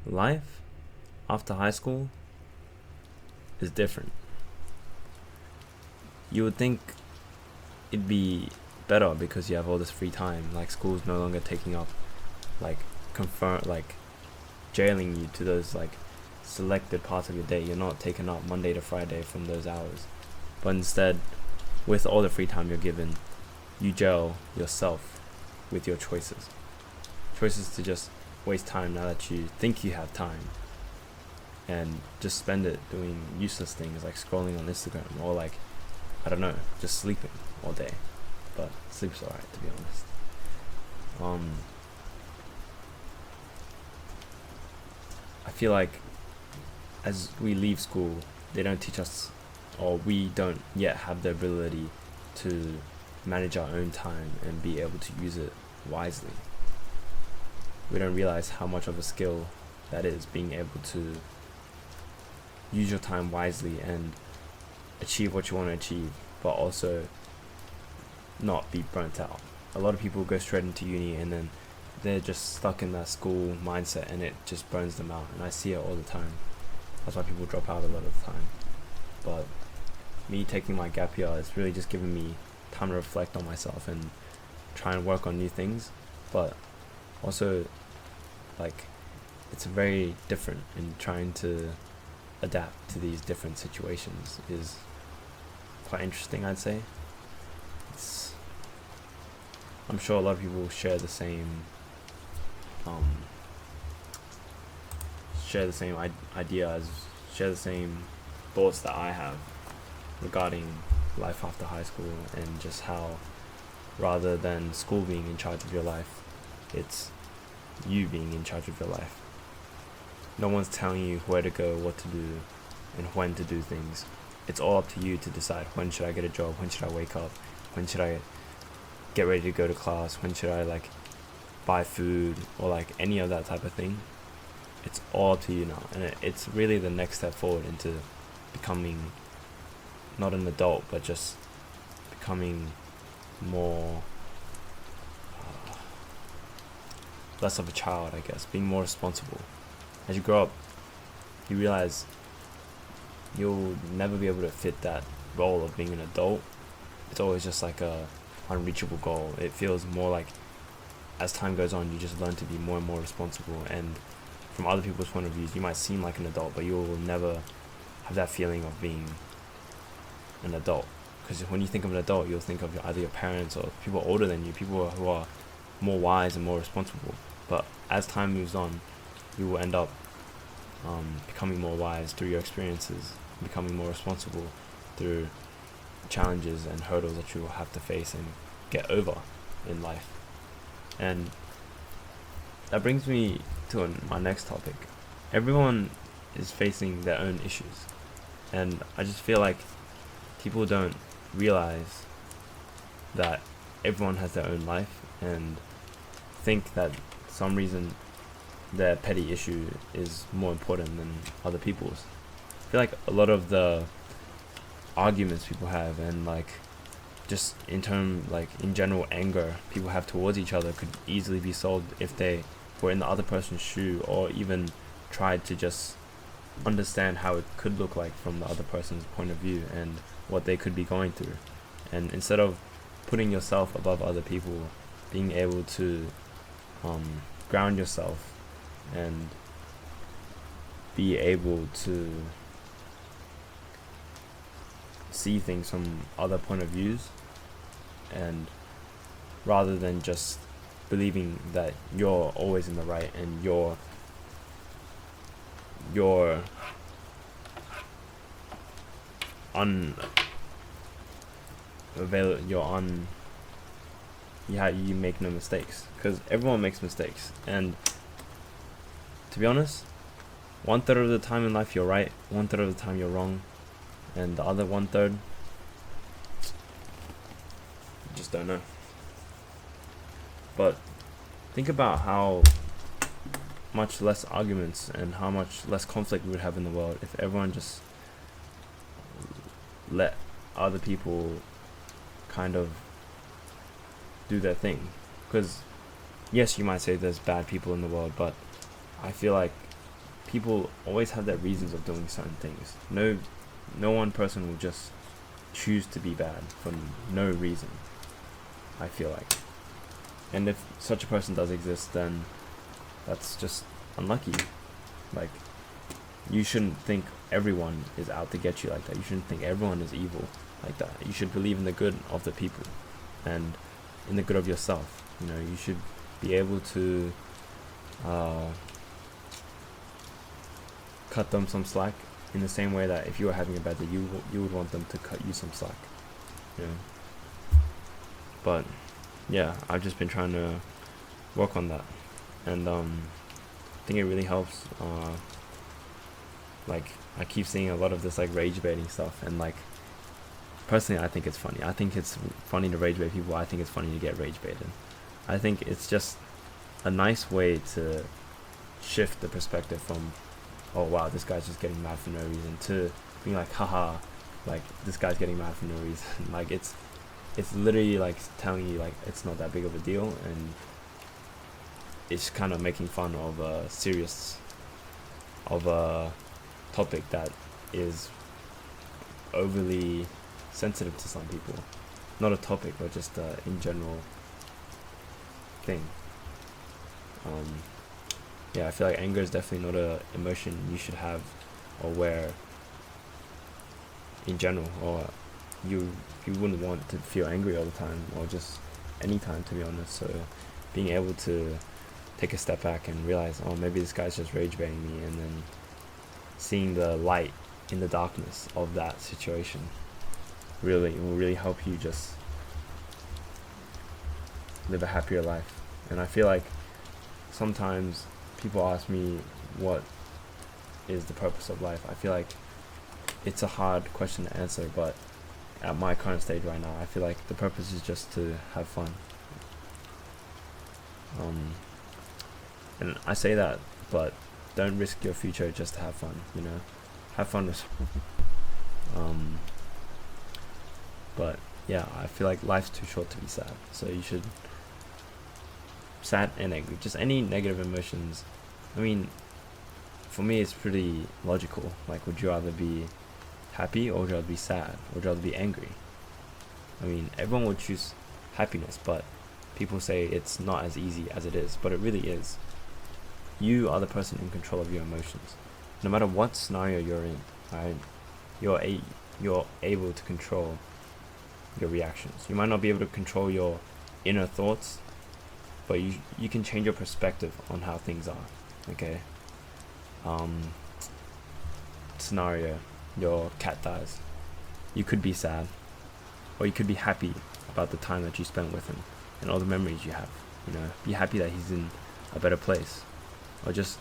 life after high school is different. You would think it'd be better because you have all this free time. Like school's no longer taking up, like jailing you to those like selected parts of your day. You're not taken up Monday to Friday from those hours, but instead, with all the free time you're given, you jail yourself with your choices to just waste time now that you think you have time, and just spend it doing useless things like scrolling on Instagram, or like, I don't know, just sleeping all day. But sleep's alright, to be honest. I feel like as we leave school, they don't teach us, or we don't yet have the ability to manage our own time and be able to use it wisely. We don't realize how much of a skill that is, being able to use your time wisely and achieve what you want to achieve, but also not be burnt out. A lot of people go straight into uni and then they're just stuck in that school mindset, and it just burns them out, and I see it all the time. That's why people drop out a lot of the time. But me taking my gap year, it's really just giving me time to reflect on myself and try and work on new things, but also like it's very different, and trying to adapt to these different situations is quite interesting, I'd say. I'm sure a lot of people share the same ideas, share the same thoughts that I have regarding life after high school, and just how rather than school being in charge of your life, it's you being in charge of your life. No one's telling you where to go, what to do, and when to do things. It's all up to you to decide, when should I get a job, when should I wake up, when should I get ready to go to class, when should I like buy food, or like any of that type of thing. It's all up to you now, and it's really the next step forward into becoming not an adult, but just becoming more less of a child, I guess, being more responsible. As you grow up, you realize you'll never be able to fit that role of being an adult. It's always just like a unreachable goal. It feels more like as time goes on, you just learn to be more and more responsible, and from other people's point of views, you might seem like an adult, but you will never have that feeling of being an adult. Because when you think of an adult, you'll think of either your parents or people older than you, people who are more wise and more responsible. But as time moves on, you will end up becoming more wise through your experiences, becoming more responsible through challenges and hurdles that you will have to face and get over in life. And that brings me to my next topic. Everyone is facing their own issues, and I just feel like people don't realize that everyone has their own life, and think that for some reason their petty issue is more important than other people's. I feel like a lot of the arguments people have, and like just in general anger people have towards each other, could easily be solved if they were in the other person's shoe, or even tried to just understand how it could look like from the other person's point of view and what they could be going through. And instead of putting yourself above other people, being able to ground yourself and be able to see things from other point of views, and rather than just believing that you're always in the right and you're you make no mistakes, because everyone makes mistakes. And to be honest, 1/3 of the time in life you're right, 1/3 of the time you're wrong, and the other 1/3, you just don't know. But think about how much less arguments and how much less conflict we would have in the world if everyone just let other people kind of do their thing. Because yes, you might say there's bad people in the world, but I feel like people always have their reasons of doing certain things. No one person will just choose to be bad for no reason, I feel like. And if such a person does exist, then that's just unlucky. Like, you shouldn't think everyone is out to get you like that. You shouldn't think everyone is evil like that. You should believe in the good of the people and in the good of yourself. You know, you should be able to cut them some slack in the same way that if you were having a bad day, you would want them to cut you some slack. You know. But yeah, I've just been trying to work on that, and I think it really helps. Like, I keep seeing a lot of this like rage baiting stuff, and like, personally I think it's funny. I think it's funny to rage bait people. I think it's funny to get rage baited. I think it's just a nice way to shift the perspective from, oh wow, this guy's just getting mad for no reason, to being like, haha, like, this guy's getting mad for no reason. Like, it's literally like telling you like it's not that big of a deal, and it's kind of making fun of a topic that is overly sensitive to some people. Not a topic, but just in general thing. Yeah, I feel like anger is definitely not a emotion you should have or wear in general, or you wouldn't want to feel angry all the time, or just any time, to be honest. So being able to take a step back and realize, oh, maybe this guy's just rage baiting me, and then seeing the light in the darkness of that situation will really help you just live a happier life. And I feel like sometimes people ask me what is the purpose of life. I feel like it's a hard question to answer, but at my current stage right now, I feel like the purpose is just to have fun. And I say that, but don't risk your future just to have fun, you know? Have fun with but yeah, I feel like life's too short to be sad, so you should, sad and angry, just any negative emotions. I mean, for me it's pretty logical. Like, would you rather be happy, or would you rather be sad, or would you rather be angry? I mean, everyone would choose happiness, but people say it's not as easy as it is, but it really is. You are the person in control of your emotions. No matter what scenario you're in, right? You're able to control your reactions. You might not be able to control your inner thoughts, but you can change your perspective on how things are. Okay. Scenario: your cat dies. You could be sad, or you could be happy about the time that you spent with him and all the memories you have. You know, be happy that he's in a better place, or just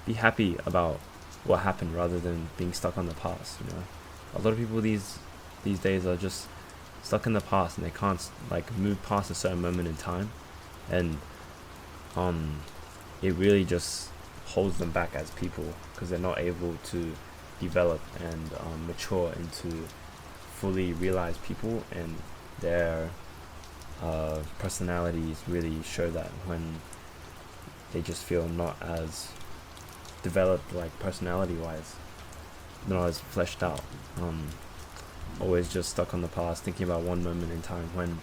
be happy about what happened rather than being stuck on the past. You know, a lot of people these days are just stuck in the past, and they can't like move past a certain moment in time, and it really just holds them back as people, because they're not able to develop and mature into fully realized people, and their personalities really show that when they just feel not as developed, like personality wise, not as fleshed out, always just stuck on the past, thinking about one moment in time, when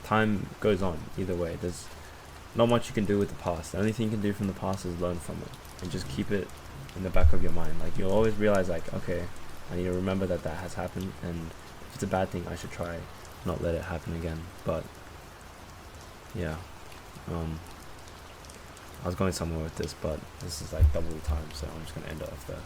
time goes on either way. There's not much you can do with the past. The only thing you can do from the past is learn from it and just keep it in the back of your mind. Like, you'll always realize, like, okay, I need to remember that has happened, and if it's a bad thing, I should try not let it happen again. But yeah, I was going somewhere with this, but this is like double the time, so I'm just gonna end it off there.